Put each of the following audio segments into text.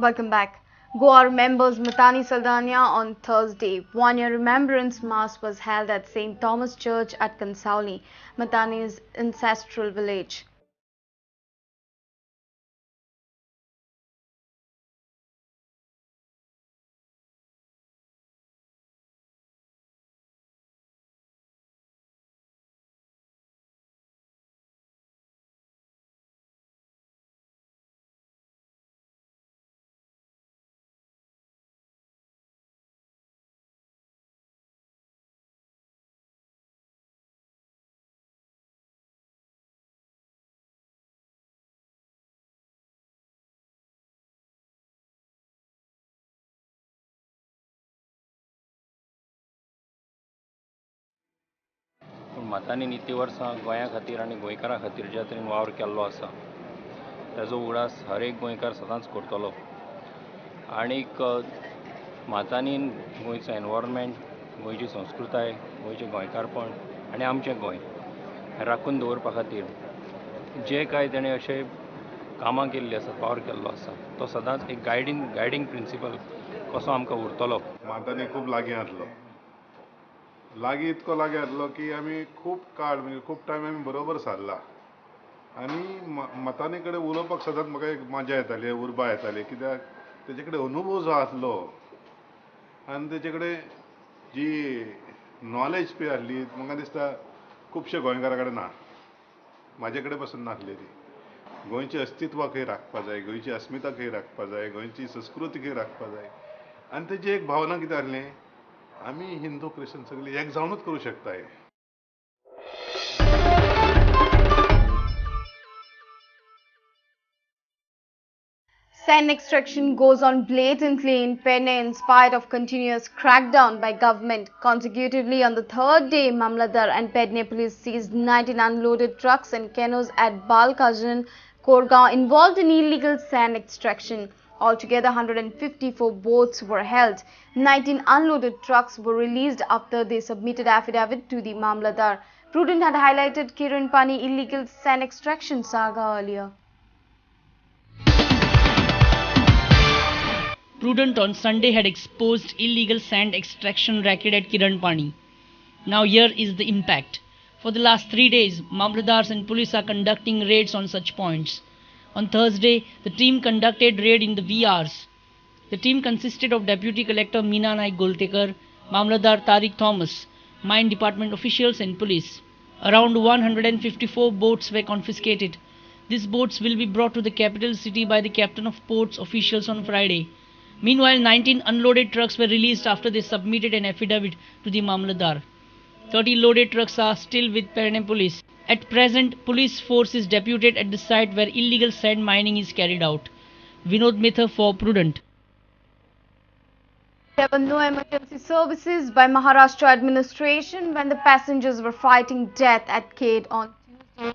Welcome back. Goa remembers Matani Saldana on Thursday. 1-year remembrance mass was held at St. Thomas Church at Kansauli, Matani's ancestral village. मतांनी निती वर्सां गोंया खातीर आनी गोंयकारां खातीर ज्या तरेन वावर केल्लो आसा ताजो उगडास हर एक गोंयकार सदांच करतलो. आनीक मातांनीन गोंयचो एनवायरमेंट, गोंयची संस्कृताय, गोंयचें गोंयकारपण आनी आमचें गोंय राखून दवरपा खातीर जे कांय ताणें अशें कामां केल्लीं आसा, वावर केल्लो आसा, तो सदांच एक गायडींग प्रिंसिपल कसो आमकां उरतलो. मातांनी खूब लागीं आसलो. लागीं इतको लागीं आसलो की आमी खूब काळ म्हणजे खूब टायम आमी बरोबर सारला. आनी मतांनी कडेन उलोवपाक सदांच म्हाका एक मजा येताली, उर्बा येताली, कित्याक तेजे कडेन अनुभव जो आसलो आनी तेजे कडेन जी नॉलेज पळय आसली म्हाका दिसता खुबशे गोंयकारा कडेन ना, म्हाजे कडेन पासून नासली ती. गोंयचें अस्तित्व खंय राखपा जाय, गोंयची अस्मिता खंय राखपा जाय, गोंयची संस्कृती खंय राखपा जाय. आनी तेजी एक भावना कितें आसली, आमी हिंदू क्रिश्चन सगळी एक जावनूच करूं शकताय. Sand extraction goes on blatantly in Penne in spite of continuous crackdown by government. Consecutively on the third day, Mamladar and Penne police seized 19 unloaded trucks and canoes at Balkajan, Korgaon involved in illegal sand extraction. Altogether, 154 boats were held. 19 unloaded trucks were released after they submitted affidavit to the Mamladar. Prudent had highlighted Kiran Pani illegal sand extraction saga earlier. Prudent on Sunday had exposed illegal sand extraction racket at Kiranpani. Now here is the impact. For the last 3 days, Mamladars and police are conducting raids on such points. On Thursday, the team conducted raid in the VRs. The team consisted of Deputy Collector Meena Naik Goltekar, Mamladar Tariq Thomas, Mine Department officials and police. Around 154 boats were confiscated. These boats will be brought to the capital city by the Captain of Ports officials on Friday. Meanwhile, 19 unloaded trucks were released after they submitted an affidavit to the Mamladar. 30 loaded trucks are still with Perne police. At present, police force is deputed at the site where illegal sand mining is carried out. Vinod Mithra for Prudent. There were no emergency services by Maharashtra administration when the passengers were fighting death at Khed on Tuesday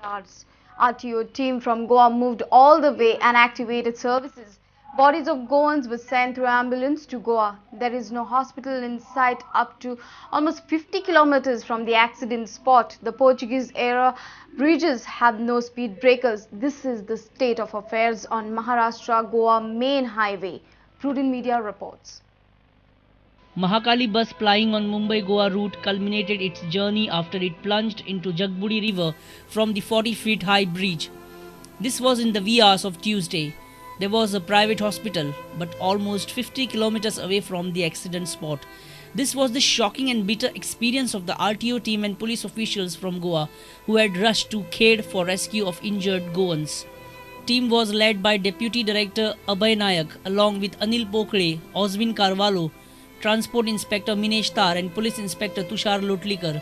hours. RTO team from Goa moved all the way and activated services. Bodies of Goans were sent through ambulance to Goa. There is no hospital in sight up to almost 50 kilometers from the accident spot. The Portuguese-era bridges have no speed breakers. This is the state of affairs on Maharashtra-Goa main highway. Prudent Media reports. Mahakali bus plying on Mumbai-Goa route culminated its journey after it plunged into Jagbudi river from the 40-feet high bridge. This was in the wee hours of Tuesday. There was a private hospital, but almost 50 kilometers away from the accident spot. This was the shocking and bitter experience of the RTO team and police officials from Goa who had rushed to Khed for rescue of injured Goans. Team was led by Deputy Director Abhay Nayak along with Anil Pokhre, Oswin Carvalho, Transport Inspector Minesh Tar and Police Inspector Tushar Lotlikar.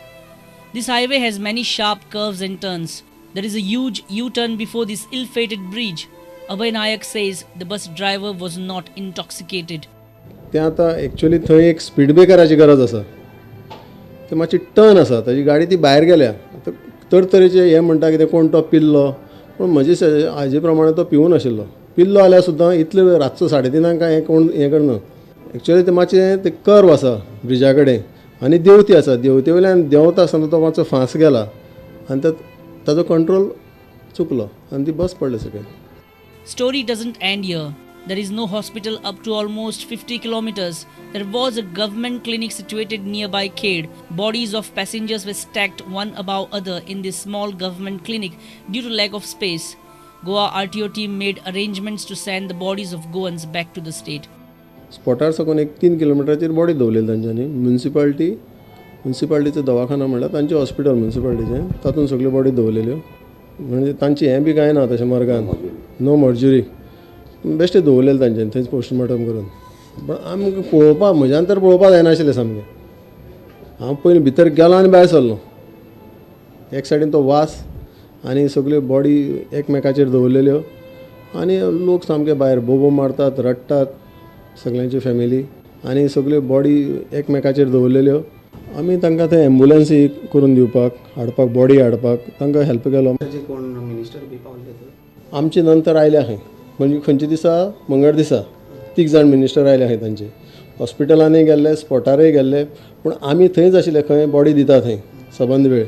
This highway has many sharp curves and turns. There is a huge U-turn before this ill-fated bridge. Abhay Nayak says the bus driver was not intoxicated. ते आता actually थंय एक speed ब्रेकराची गरज आसा. ते मातशी turn आसा, ताजी गाडी ती भायर गेल्या. आतां तरतरेचे हे म्हणटा कितें कोण तो पिल्लो, पूण म्हजे हाजे प्रमाणे तो पिवून आशिल्लो. पिल्लो जाल्यार सुद्दां इतले रातचो 3:30 काय हे कोण हें करना. एक्चुअली ते मातशें ते कर्व आसा ब्रिजा कडेन आनी देंवती आसा. देंवते वयल्यान देंवता आसतना तो मातसो फास्ट गेला आनी ताजो कंट्रोल चुकलो आनी ती बस पडली सकयल. Story doesn't end here. There is no hospital up to almost 50 kilometers. There was a government clinic situated nearby Khed. Bodies of passengers were stacked one above other in this small government clinic due to lack of space. Goa RTO team made arrangements to send the bodies of Goans back to the state. स्पॉटार साकून एक 3 किलोमिटराचेर body दवरलेली तांच्यांनी. म्युन्सिपाल्टीचो दवाखाना म्हणल्यार तांचें hospital म्युन्सिपाल्टीचें, तातूंत सगल्यो body दवरलेल्यो. म्हणजे तांची हें बी कांय ना तशें मर्गान, नो मर्ज्युरी, बेश्टे दवरलेले तांच्यांनी थंयच पोस्टमॉर्टम करून. पण आमकां पळोवपाक, म्हज्यान तर पळोवपाक जायनाशिल्लें सामकें. हांव पयलीं भितर गेलो आनी भायर सरलो. एक सायडीन तो वास आनी सगल्यो बॉडी एकमेकाचेर दवरलेल्यो आनी लोक सामके भायर बोबो मारतात, रडटात सगळ्यांची फॅमिली आनी सगल्यो बॉडी एकमेकाचेर दवरलेल्यो. आमी तांकां थंय एम्बुलन्सी करून दिवपाक, हाडपाक, बॉडी हाडपाक तांकां हेल्प केलो. कोण मिनिस्टर बी पावले आमचे नंतर आयल्या खंय, म्हणजे खंयच्या दिसा, मंगळ दिसा 3 जाण मिनिस्टर आयले खंय तांचे. हॉस्पिटलांनी गेल्ले, स्पॉटारय गेल्ले, पूण आमी थंयच आशिल्ले, खंय बॉडी दिता थंय सबंद वेळ.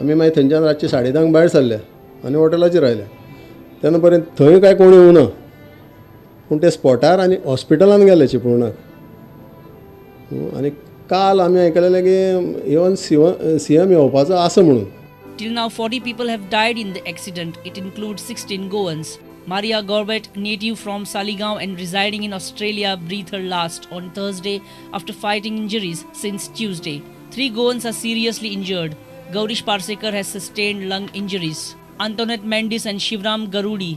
आमी मागीर थंयच्यान रातचे 10:30 भायर सरले आनी हॉटेलाचेर आयले. तेन्ना पर्यंत थंय कांय कोणी येवना, पूण ते स्पॉटार आनी हॉस्पिटलान गेले चिपळुणाक. आनी काल आमी आयकलेलें की इवन CM येवपाचो आसा म्हणून. Till now, 40 people have died in the accident. It includes 16 Goans. Maria Govt, native from Saligaon and residing in Australia, breathed her last on Thursday after fighting injuries since Tuesday. 3 Goans are seriously injured. Gaurish Parsekar has sustained lung injuries. Antoinette Mendes and Shivram Garudi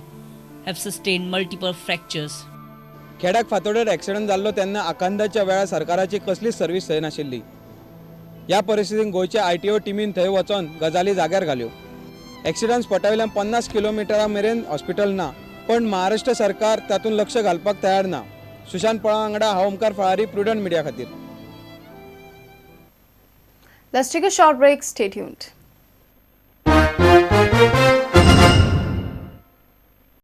have sustained multiple fractures. खेडाक फातोडेर accident जाल्लो तेन्ना आकांताच्या वेळार सरकाराची कसलीच service थंय नाशिल्ली. ह्या परिस्थितीन गोंयच्या RTO टिमीन थंय वचोन गजाली जाग्यार घाल्यो. एक्सिडंट स्पॉटावयल्यान 50 किलोमिटरा मेरेन हॉस्पिटल ना, पण महाराष्ट्र सरकार तातूंत लक्ष घालपाक तयार ना. सुशांत पळा वांगडा हांव ओमकार फळारी, प्रुडंट मिडिया खातीर. Let's take a short break. Stay tuned.